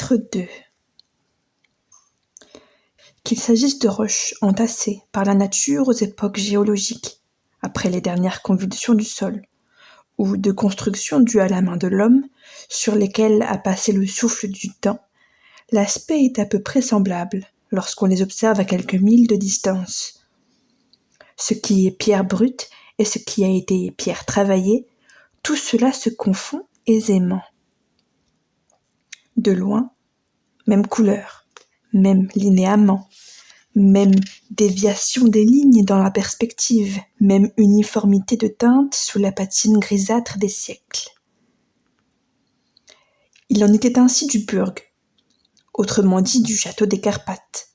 Chapitre 2. Qu'il s'agisse de roches entassées par la nature aux époques géologiques, après les dernières convulsions du sol, ou de constructions dues à la main de l'homme, sur lesquelles a passé le souffle du temps, l'aspect est à peu près semblable lorsqu'on les observe à quelques milles de distance. Ce qui est pierre brute et ce qui a été pierre travaillée, tout cela se confond aisément. De loin, même couleur, même linéament, même déviation des lignes dans la perspective, même uniformité de teinte sous la patine grisâtre des siècles. Il en était ainsi du Burg, autrement dit du château des Carpathes.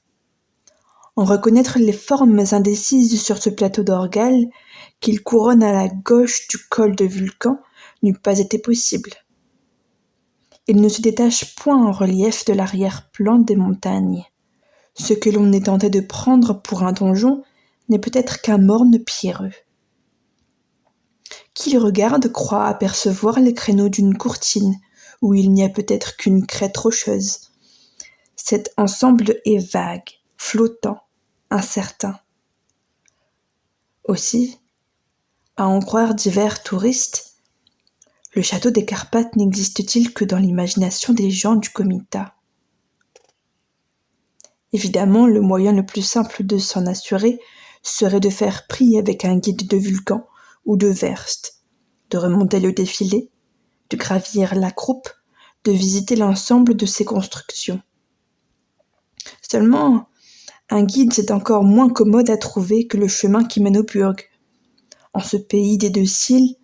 En reconnaître les formes indécises sur ce plateau d'Orgal, qu'il couronne à la gauche du col de Vulcan, n'eût pas été possible. Il ne se détache point en relief de l'arrière-plan des montagnes. Ce que l'on est tenté de prendre pour un donjon n'est peut-être qu'un morne pierreux. Qui le regarde croit apercevoir les créneaux d'une courtine, où il n'y a peut-être qu'une crête rocheuse. Cet ensemble est vague, flottant, incertain. Aussi, à en croire divers touristes, le château des Carpathes n'existe-t-il que dans l'imagination des gens du comitat. Évidemment, le moyen le plus simple de s'en assurer serait de faire prix avec un guide de Vulcan ou de Verst, de remonter le défilé, de gravir la croupe, de visiter l'ensemble de ses constructions. Seulement, un guide c'est encore moins commode à trouver que le chemin qui mène au Burg. En ce pays des deux cils,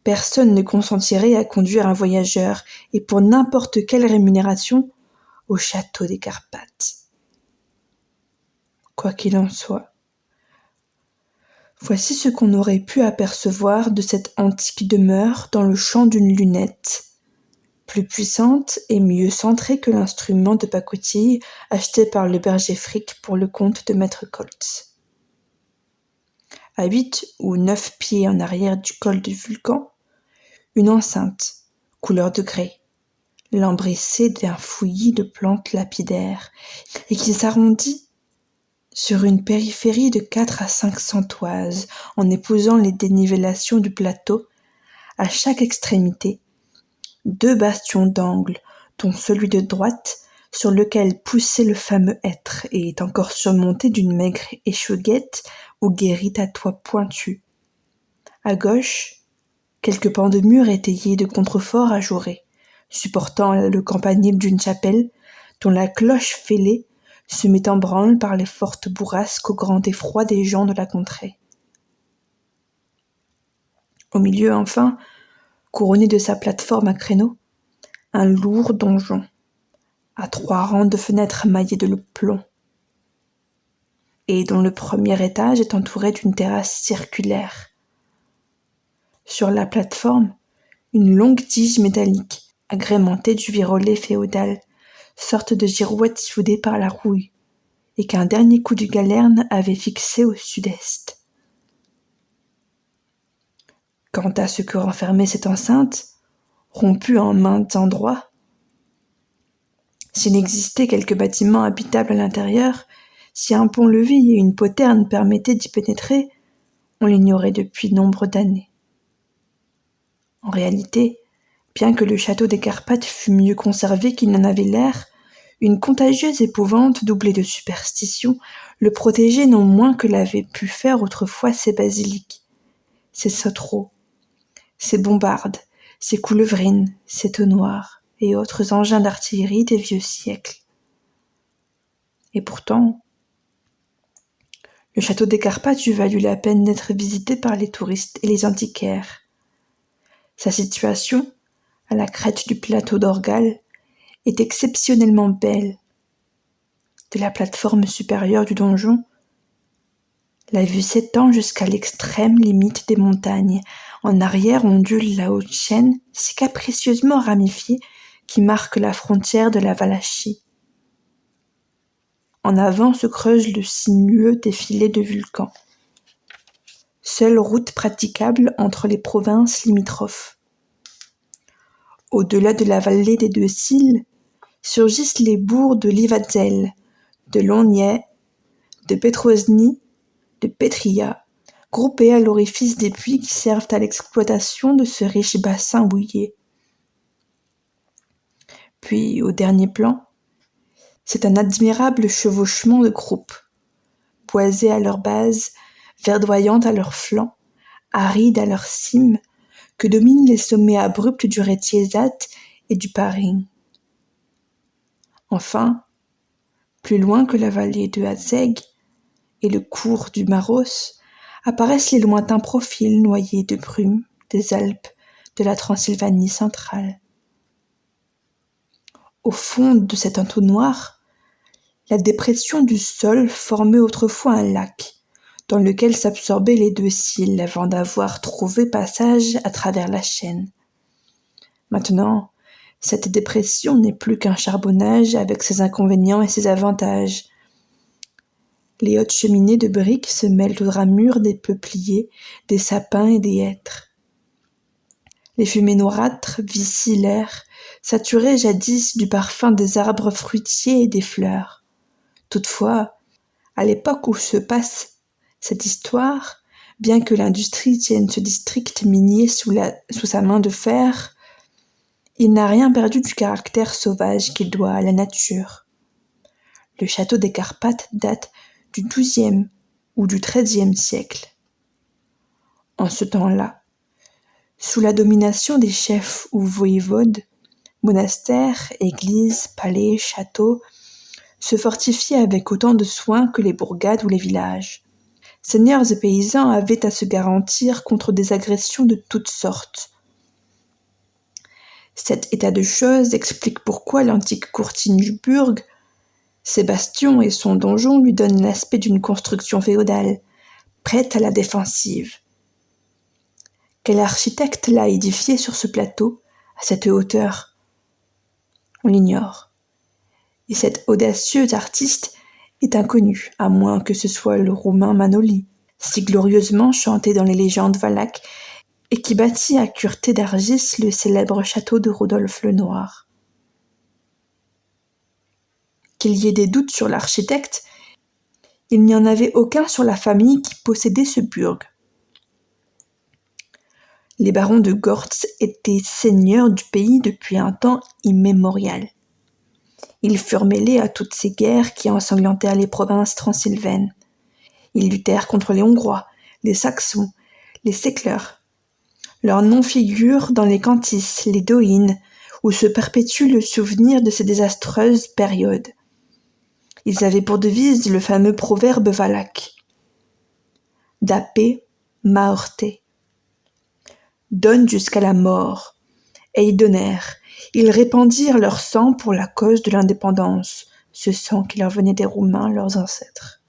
personne ne consentirait à conduire un voyageur, et pour n'importe quelle rémunération, au château des Carpathes. Quoi qu'il en soit, voici ce qu'on aurait pu apercevoir de cette antique demeure dans le champ d'une lunette, plus puissante et mieux centrée que l'instrument de pacotille acheté par le berger Frick pour le compte de maître Koltz. À 8 ou 9 pieds en arrière du col du Vulcan, une enceinte, couleur de grès, lambrissée d'un fouillis de plantes lapidaires, et qui s'arrondit sur une périphérie de 4 à 500 toises, en épousant les dénivellations du plateau, à chaque extrémité, 2 bastions d'angle, dont celui de droite, sur lequel poussait le fameux hêtre et est encore surmonté d'une maigre échauguette ou guérite à toit pointu. À gauche, quelques pans de murs étayés de contreforts ajourés, supportant le campanile d'une chapelle, dont la cloche fêlée se met en branle par les fortes bourrasques au grand effroi des gens de la contrée. Au milieu, enfin, couronné de sa plateforme à créneaux, un lourd donjon, à 3 rangs de fenêtres maillées de plomb, et dont le premier étage est entouré d'une terrasse circulaire. Sur la plateforme, une longue tige métallique, agrémentée du virolet féodal, sorte de girouette soudée par la rouille, et qu'un dernier coup de galerne avait fixé au sud-est. Quant à ce que renfermait cette enceinte, rompue en maints endroits, s'il existait quelques bâtiments habitables à l'intérieur, si un pont-levis et une poterne permettaient d'y pénétrer, on l'ignorait depuis nombre d'années. En réalité, bien que le château des Carpathes fût mieux conservé qu'il n'en avait l'air, une contagieuse épouvante doublée de superstition le protégeait non moins que l'avaient pu faire autrefois ses basiliques, ses sauterreaux, ses bombardes, ses coulevrines, ses tonnoirs et autres engins d'artillerie des vieux siècles. Et pourtant, le château des Carpathes eût valu la peine d'être visité par les touristes et les antiquaires. Sa situation, à la crête du plateau d'Orgal, est exceptionnellement belle. De la plateforme supérieure du donjon, la vue s'étend jusqu'à l'extrême limite des montagnes. En arrière ondule la haute chaîne, si capricieusement ramifiée, qui marque la frontière de la Valachie. En avant se creuse le sinueux défilé de Vulcan, seule route praticable entre les provinces limitrophes. Au-delà de la vallée des deux cils, surgissent les bourgs de Livadzel, de Longnier, de Petrozny, de Petria, groupés à l'orifice des puits qui servent à l'exploitation de ce riche bassin mouillé. Puis, au dernier plan, c'est un admirable chevauchement de groupes, boisées à leur base, verdoyantes à leurs flancs, arides à leur cime, que dominent les sommets abrupts du Rettiezat et du Paring. Enfin, plus loin que la vallée de Hazeg et le cours du Maros, apparaissent les lointains profils noyés de brume des Alpes de la Transylvanie centrale. Au fond de cet entonnoir, la dépression du sol formait autrefois un lac, dans lequel s'absorbaient les deux Cils avant d'avoir trouvé passage à travers la chaîne. Maintenant, cette dépression n'est plus qu'un charbonnage avec ses inconvénients et ses avantages. Les hautes cheminées de briques se mêlent aux ramures des peupliers, des sapins et des hêtres. Les fumées noirâtres vicient l'air, saturé jadis du parfum des arbres fruitiers et des fleurs. Toutefois, à l'époque où se passe cette histoire, bien que l'industrie tienne ce district minier sous sa main de fer, il n'a rien perdu du caractère sauvage qu'il doit à la nature. Le château des Carpates date du XIIe ou du XIIIe siècle. En ce temps-là, sous la domination des chefs ou voïvodes, monastères, églises, palais, châteaux se fortifiaient avec autant de soin que les bourgades ou les villages. Seigneurs et paysans avaient à se garantir contre des agressions de toutes sortes. Cet état de choses explique pourquoi l'antique courtine du burg, ses bastions et son donjon lui donnent l'aspect d'une construction féodale, prête à la défensive. Quel architecte l'a édifié sur ce plateau, à cette hauteur ? On l'ignore. Et cet audacieux artiste est inconnu, à moins que ce soit le Roumain Manoli, si glorieusement chanté dans les légendes valaques, et qui bâtit à Cureté d'Argis le célèbre château de Rodolphe le Noir. Qu'il y ait des doutes sur l'architecte, il n'y en avait aucun sur la famille qui possédait ce burg. Les barons de Gortz étaient seigneurs du pays depuis un temps immémorial. Ils furent mêlés à toutes ces guerres qui ensanglantèrent les provinces transylvaines. Ils luttèrent contre les Hongrois, les Saxons, les Séclers. Leurs noms figurent dans les cantices, les doïnes, où se perpétue le souvenir de ces désastreuses périodes. Ils avaient pour devise le fameux proverbe valaque. Dapé, maorte. Donne jusqu'à la mort. Et ils donnèrent. Ils répandirent leur sang pour la cause de l'indépendance, ce sang qui leur venait des Roumains, leurs ancêtres.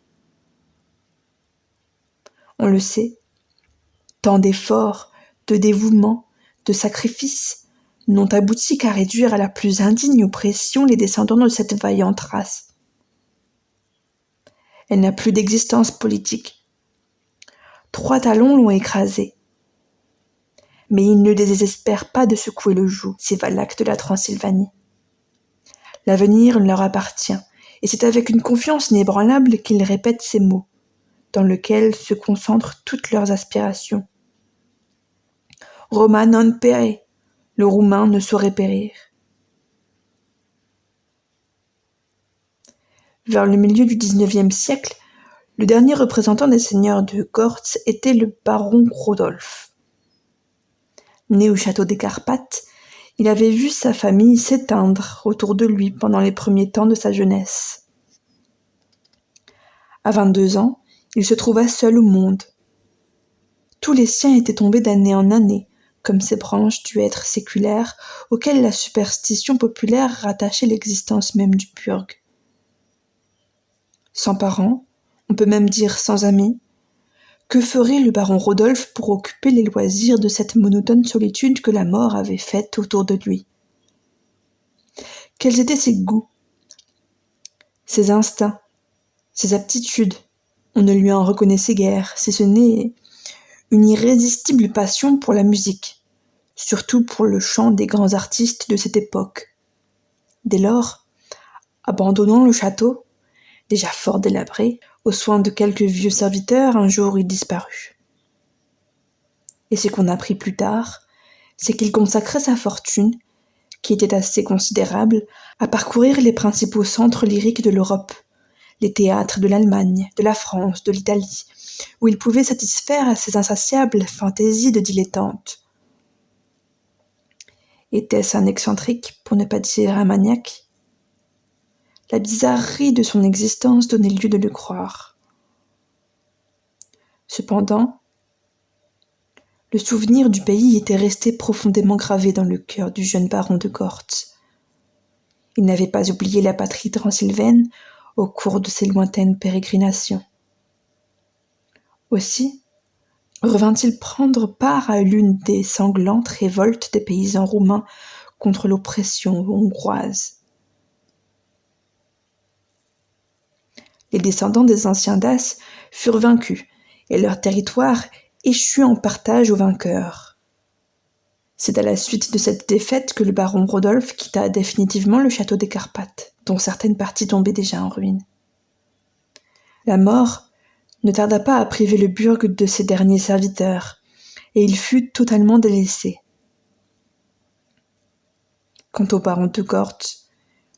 On le sait, tant d'efforts, de dévouement, de sacrifices n'ont abouti qu'à réduire à la plus indigne oppression les descendants de cette vaillante race. Elle n'a plus d'existence politique. 3 talons l'ont écrasée. Mais ils ne désespèrent pas de secouer le joug, ces Valaques de la Transylvanie. L'avenir leur appartient, et c'est avec une confiance inébranlable qu'ils répètent ces mots, dans lesquels se concentrent toutes leurs aspirations. Roma non pere, le roumain ne saurait périr. Vers le milieu du XIXe siècle, le dernier représentant des seigneurs de Gortz était le baron Rodolphe. Né au château des Carpates, il avait vu sa famille s'éteindre autour de lui pendant les premiers temps de sa jeunesse. À 22 ans, il se trouva seul au monde. Tous les siens étaient tombés d'année en année, comme ces branches du être séculaire auxquelles la superstition populaire rattachait l'existence même du burg. Sans parents, on peut même dire sans amis, que ferait le baron Rodolphe pour occuper les loisirs de cette monotone solitude que la mort avait faite autour de lui ? Quels étaient ses goûts, ses instincts, ses aptitudes ? On ne lui en reconnaissait guère, si ce n'est une irrésistible passion pour la musique, surtout pour le chant des grands artistes de cette époque. Dès lors, Abandonnant le château, déjà fort délabré, aux soins de quelques vieux serviteurs, un jour il disparut. Et ce qu'on apprit plus tard, c'est qu'il consacrait sa fortune, qui était assez considérable, à parcourir les principaux centres lyriques de l'Europe, les théâtres de l'Allemagne, de la France, de l'Italie, où il pouvait satisfaire à ses insatiables fantaisies de dilettante. Était-ce un excentrique, pour ne pas dire un maniaque ? La bizarrerie de son existence donnait lieu de le croire. Cependant, le souvenir du pays était resté profondément gravé dans le cœur du jeune baron de Gortz. Il n'avait pas oublié la patrie transylvaine au cours de ses lointaines pérégrinations. Aussi, revint-il prendre part à l'une des sanglantes révoltes des paysans roumains contre l'oppression hongroise. Les descendants des anciens Daces furent vaincus et leur territoire échut en partage aux vainqueurs. C'est à la suite de cette défaite que le baron Rodolphe quitta définitivement le château des Carpates, dont certaines parties tombaient déjà en ruine. La mort ne tarda pas à priver le burg de ses derniers serviteurs, et il fut totalement délaissé. Quant au baron de Gortz,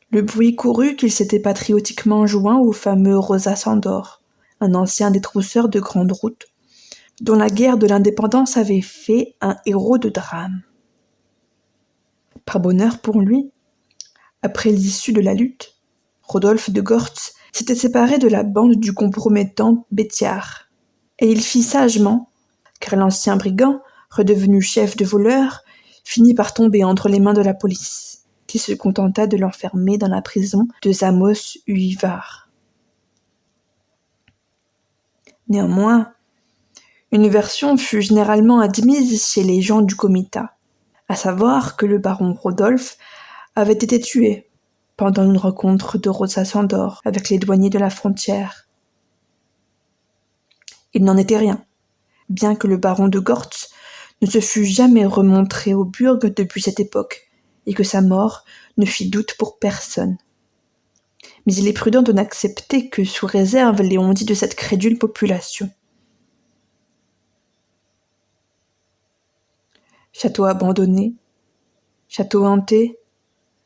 le bruit courut qu'il s'était patriotiquement joint au fameux Rosa Sandor, un ancien détrousseur de grande route, dont la guerre de l'indépendance avait fait un héros de drame. Par bonheur pour lui, après l'issue de la lutte, Rodolphe de Gortz s'était séparé de la bande du compromettant Bétiard, et il fit sagement, car l'ancien brigand, redevenu chef de voleurs, finit par tomber entre les mains de la police, qui se contenta de l'enfermer dans la prison de Zamość-Uivar. Néanmoins, une version fut généralement admise chez les gens du comitat, à savoir que le baron Rodolphe avait été tué pendant une rencontre de Rosa Sandor avec les douaniers de la frontière. Il n'en était rien, bien que le baron de Gortz ne se fût jamais remontré au burg depuis cette époque, et que sa mort ne fit doute pour personne. Mais il est prudent de n'accepter que sous réserve les on-dit de cette crédule population. Château abandonné, château hanté,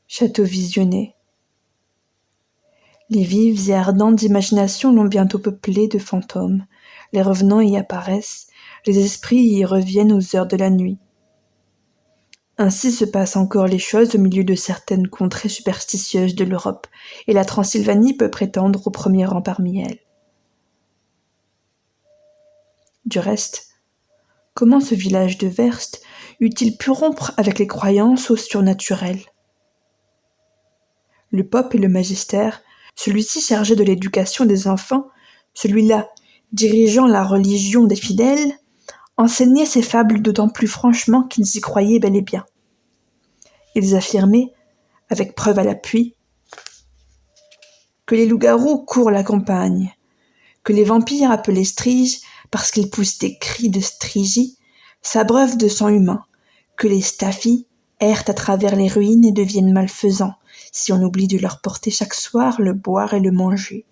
château visionné. Les vives et ardentes imaginations l'ont bientôt peuplé de fantômes. Les revenants y apparaissent, les esprits y reviennent aux heures de la nuit. Ainsi se passent encore les choses au milieu de certaines contrées superstitieuses de l'Europe, et la Transylvanie peut prétendre au premier rang parmi elles. Du reste, comment ce village de Werst eût-il pu rompre avec les croyances au surnaturel ? Le pope et le magister, celui-ci chargé de l'éducation des enfants, celui-là dirigeant la religion des fidèles, enseignaient ces fables d'autant plus franchement qu'ils y croyaient bel et bien. Ils affirmaient, avec preuve à l'appui, que les loups-garous courent la campagne, que les vampires appelés striges, parce qu'ils poussent des cris de strigie, s'abreuvent de sang humain, que les staffis errent à travers les ruines et deviennent malfaisants, si on oublie de leur porter chaque soir le boire et le manger.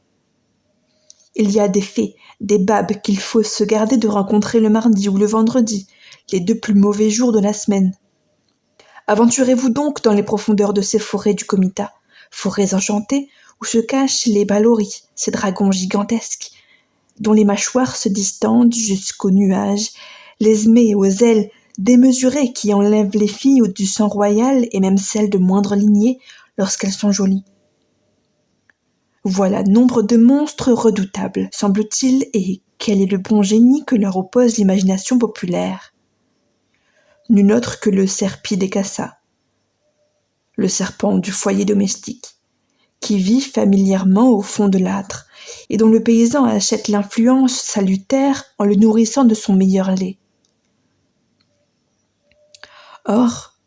Il y a des fées, des babes qu'il faut se garder de rencontrer le mardi ou le vendredi, les deux plus mauvais jours de la semaine. Aventurez-vous donc dans les profondeurs de ces forêts du comitat, forêts enchantées où se cachent les baloris, ces dragons gigantesques, dont les mâchoires se distendent jusqu'aux nuages, les mets aux ailes démesurées qui enlèvent les filles du sang royal et même celles de moindre lignée lorsqu'elles sont jolies. Voilà nombre de monstres redoutables, semble-t-il, et quel est le bon génie que leur oppose l'imagination populaire ? Nul autre que le serpi des Cassa, le serpent du foyer domestique, qui vit familièrement au fond de l'âtre, et dont le paysan achète l'influence salutaire en le nourrissant de son meilleur lait. Or,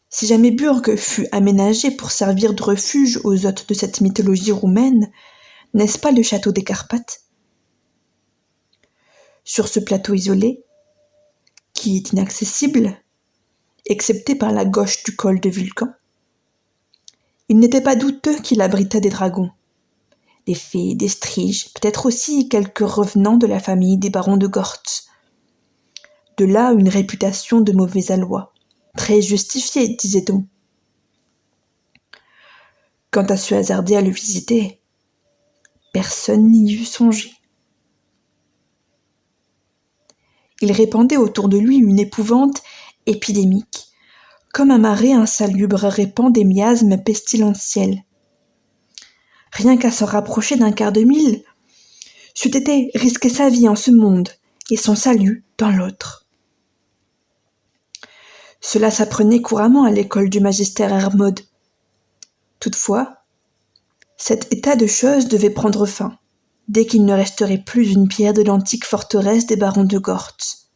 si jamais Burg fut aménagé pour servir de refuge aux hôtes de cette mythologie roumaine, n'est-ce pas le château des Carpates ? Sur ce plateau isolé, qui est inaccessible, excepté par la gauche du col de Vulcan, Il n'était pas douteux qu'il abritait des dragons, des fées, des striges, peut-être aussi quelques revenants de la famille des barons de Gortz. De là une réputation de mauvais aloi, très justifiée, disait-on. Quant à se hasarder à le visiter, personne n'y eût songé. Il répandait autour de lui une épouvante épidémique, comme un marais insalubre répand des miasmes pestilentiels. Rien qu'à s'en rapprocher d'un quart de mille, c'eût été risquer sa vie en ce monde et son salut dans l'autre. Cela s'apprenait couramment à l'école du magistère Hermod. Toutefois, cet état de choses devait prendre fin, dès qu'il ne resterait plus une pierre de l'antique forteresse des barons de Gortz.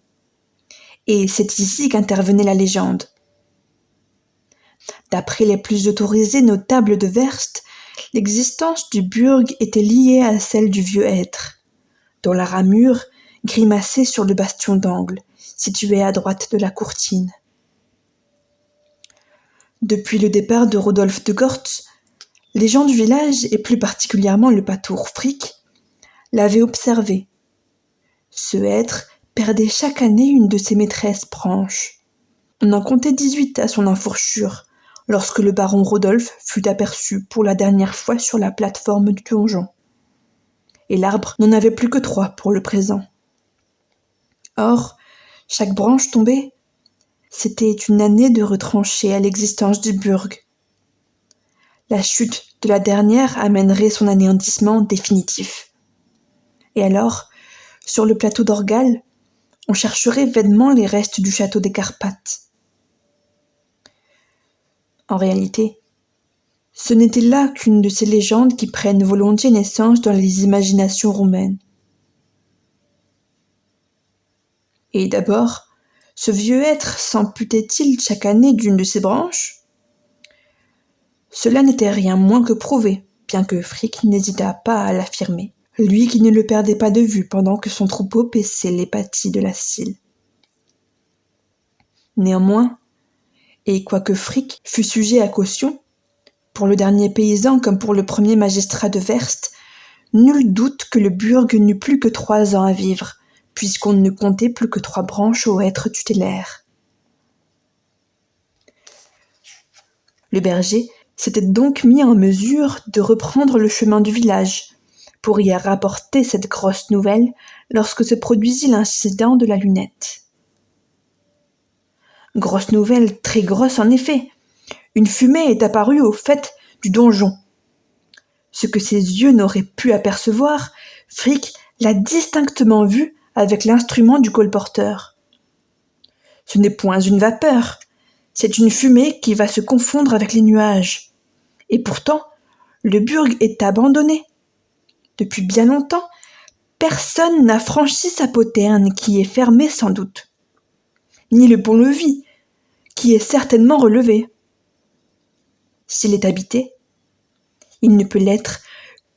Et c'est ici qu'intervenait la légende. D'après les plus autorisés notables de Verst, l'existence du burg était liée à celle du vieux être, dont la ramure grimaçait sur le bastion d'angle, situé à droite de la courtine. Depuis le départ de Rodolphe de Gortz, les gens du village, et plus particulièrement le pâtour Frick, l'avaient observé. Ce être perdait chaque année une de ses maîtresses branches. On en comptait 18 à son enfourchure, lorsque le baron Rodolphe fut aperçu pour la dernière fois sur la plate-forme du donjon. Et l'arbre n'en avait plus que 3 pour le présent. Or, chaque branche tombée, c'était une année de retranché à l'existence du burg. La chute de la dernière amènerait son anéantissement définitif. Et alors, sur le plateau d'Orgal, on chercherait vainement les restes du château des Carpates. En réalité, ce n'était là qu'une de ces légendes qui prennent volontiers naissance dans les imaginations roumaines. Et d'abord, ce vieux être s'amputait-il chaque année d'une de ses branches ? Cela n'était rien moins que prouvé, bien que Frick n'hésitât pas à l'affirmer, lui qui ne le perdait pas de vue pendant que son troupeau paissait les pâtis de la Sille. Néanmoins, et quoique Frick fût sujet à caution, pour le dernier paysan comme pour le premier magistrat de Verst, nul doute que le burg n'eut plus que 3 ans à vivre, puisqu'on ne comptait plus que 3 branches au être tutélaire. Le berger s'était donc mis en mesure de reprendre le chemin du village, pour y rapporter cette grosse nouvelle lorsque se produisit l'incident de la lunette. Grosse nouvelle, très grosse en effet. Une fumée est apparue au faîte du donjon. Ce que ses yeux n'auraient pu apercevoir, Frick l'a distinctement vu avec l'instrument du colporteur. Ce n'est point une vapeur, c'est une fumée qui va se confondre avec les nuages. Et pourtant, le burg est abandonné. Depuis bien longtemps, personne n'a franchi sa poterne qui est fermée sans doute, ni le pont-levis, qui est certainement relevé. S'il est habité, il ne peut l'être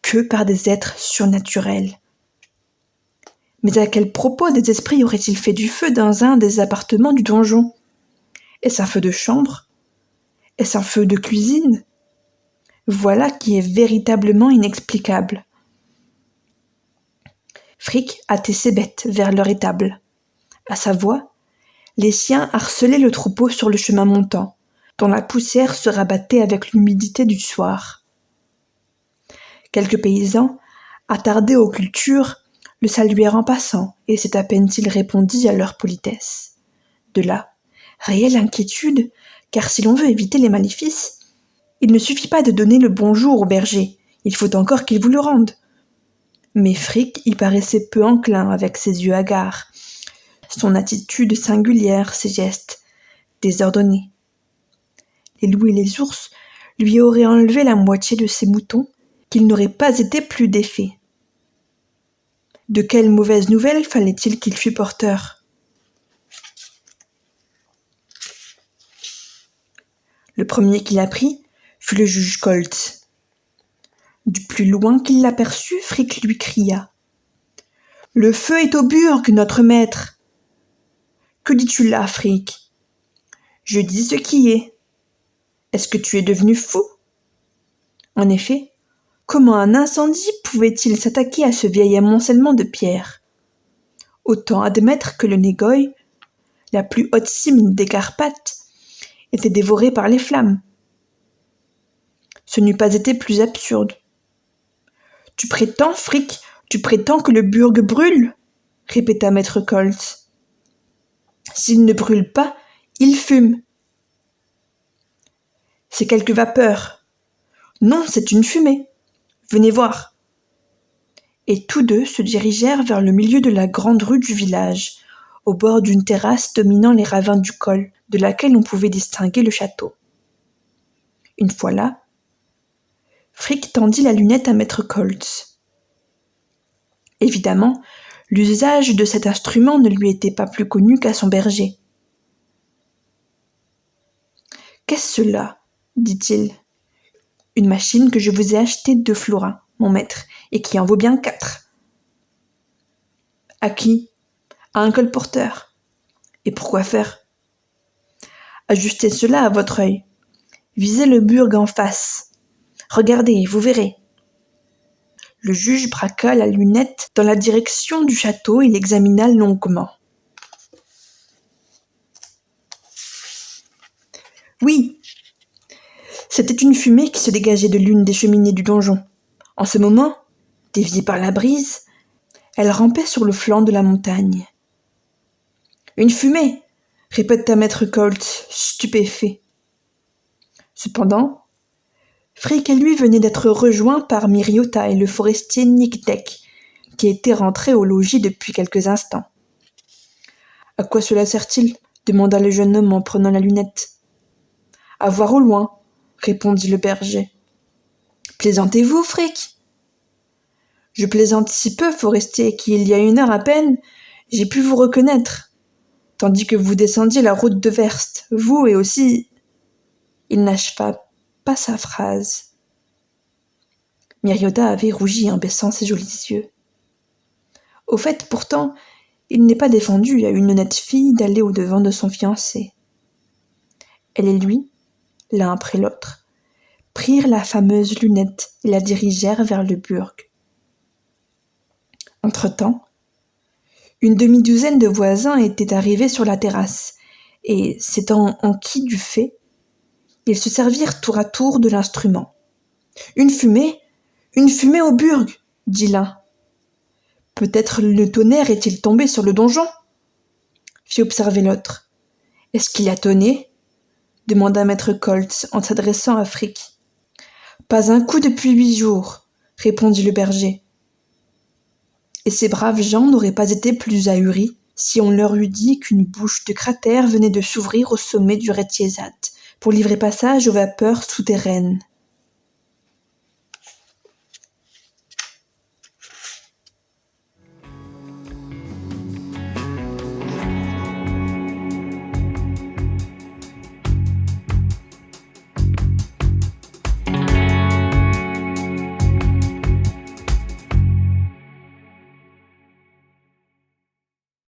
que par des êtres surnaturels. Mais à quel propos des esprits auraient-ils fait du feu dans un des appartements du donjon ? Est-ce un feu de chambre ? Est-ce un feu de cuisine ? Voilà qui est véritablement inexplicable. Frick hâtait ses bêtes vers leur étable. À sa voix, les siens harcelaient le troupeau sur le chemin montant, dont la poussière se rabattait avec l'humidité du soir. Quelques paysans, attardés aux cultures, le saluèrent en passant, et c'est à peine s'il répondit à leur politesse. De là, réelle inquiétude, car si l'on veut éviter les maléfices, il ne suffit pas de donner le bonjour au berger, il faut encore qu'il vous le rende. Mais Frick y paraissait peu enclin avec ses yeux hagards, son attitude singulière, ses gestes désordonnés. Les loups et les ours lui auraient enlevé la moitié de ses moutons, qu'il n'aurait pas été plus défait. De quelle mauvaise nouvelle fallait-il qu'il fût porteur ? Le premier qu'il apprit fut le juge Koltz. Du plus loin qu'il l'aperçut, Frick lui cria : « Le feu est au burg, notre maître !»« Que dis-tu là, Frick ? » « Je dis ce qui est. Est-ce que tu es devenu fou ? En effet, comment un incendie pouvait-il s'attaquer à ce vieil amoncellement de pierres? Autant admettre que le Négoï, la plus haute cime des Carpates, était dévorée par les flammes. Ce n'eût pas été plus absurde. Tu prétends, Frick, tu prétends que le burg brûle? Répéta maître Koltz. S'il ne brûle pas, il fume. C'est quelque vapeur. Non, c'est une fumée. Venez voir. Et tous deux se dirigèrent vers le milieu de la grande rue du village, au bord d'une terrasse dominant les ravins du col, de laquelle on pouvait distinguer le château. Une fois là, Frick tendit la lunette à maître Koltz. Évidemment, l'usage de cet instrument ne lui était pas plus connu qu'à son berger. « Qu'est-ce cela ?» dit-il. « Une machine que je vous ai achetée 2 florins, mon maître, et qui en vaut bien 4. »« À qui ? » ?»« À un colporteur. »« Et pourquoi faire ? » ?»« Ajustez cela à votre œil. Visez le burg en face. Regardez, vous verrez. » Le juge braqua la lunette dans la direction du château et l'examina longuement. Oui, c'était une fumée qui se dégageait de l'une des cheminées du donjon. En ce moment, déviée par la brise, elle rampait sur le flanc de la montagne. « Une fumée !» répéta maître Koltz, stupéfait. Cependant, Frick et lui venaient d'être rejoints par Miriota et le forestier Nickdeck, qui étaient rentrés au logis depuis quelques instants. « À quoi cela sert-il » demanda le jeune homme en prenant la lunette. « À voir au loin, » répondit le berger. « Plaisantez-vous, Frick ? » ?»« Je plaisante si peu, forestier, qu'il y a 1 heure à peine, j'ai pu vous reconnaître, tandis que vous descendiez la route de Verst, vous et aussi... » Il n'acheva pas sa phrase. Miriota avait rougi en baissant ses jolis yeux. Au fait, pourtant, il n'est pas défendu à une honnête fille d'aller au-devant de son fiancé. Elle et lui, l'un après l'autre, prirent la fameuse lunette et la dirigèrent vers le burg. Entre-temps, une demi-douzaine de voisins étaient arrivés sur la terrasse, et, s'étant enquis du fait, ils se servirent tour à tour de l'instrument. « Une fumée au burg !» dit l'un. « Peut-être le tonnerre est-il tombé sur le donjon ?» fit observer l'autre. « Est-ce qu'il a tonné ?» demanda maître Koltz en s'adressant à Frick. « Pas un coup depuis 8 jours, répondit le berger. Et ces braves gens n'auraient pas été plus ahuris si on leur eût dit qu'une bouche de cratère venait de s'ouvrir au sommet du Rettiezat pour livrer passage aux vapeurs souterraines.